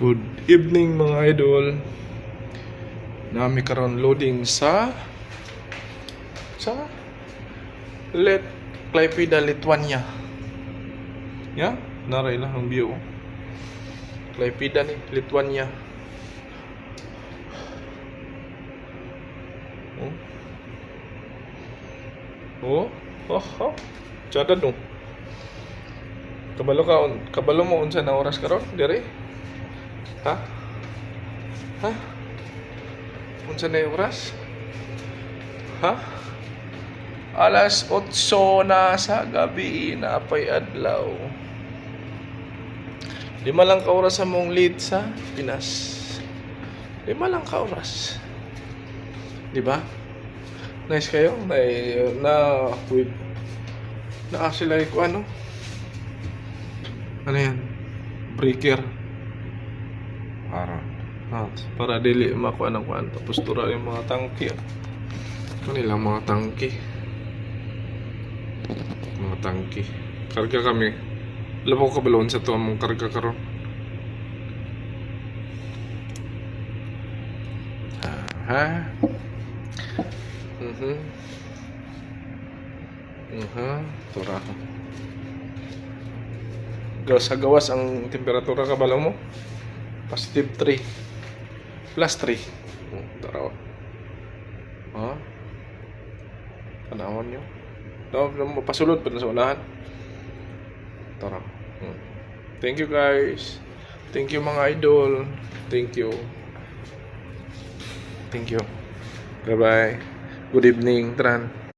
Good evening mga idol. Nami karon loading sa Klaipeda, Lithuania. Ya, naray lang ang view. Klaipeda ni Lithuania. Oh. Tsada no. Kabalo mo unsa na oras karon dire? Ha? Unsa na yung oras? Ha? Alas 8 na sa gabi na pay adlaw. 5 lang ka oras sa mong lead sa Pinas. 5 lang ka oras. Di ba? Nice kayo? Na sila ko ano? Ano yan? Breaker. Para dili makuha ng kuan. Tapos tura yung mga tangke. Kanilang mga tangke. Karga kami. Alam ko kabalon sa to among karga karon. Tura. Sa gawas ang temperatura kabalo mo. Positive 3. Plus 3. Taraw. Panahon nyo. Pasulod pa na sa unahan. Tara. Thank you guys. Thank you mga idol. Thank you. Bye bye. Good evening, Tran.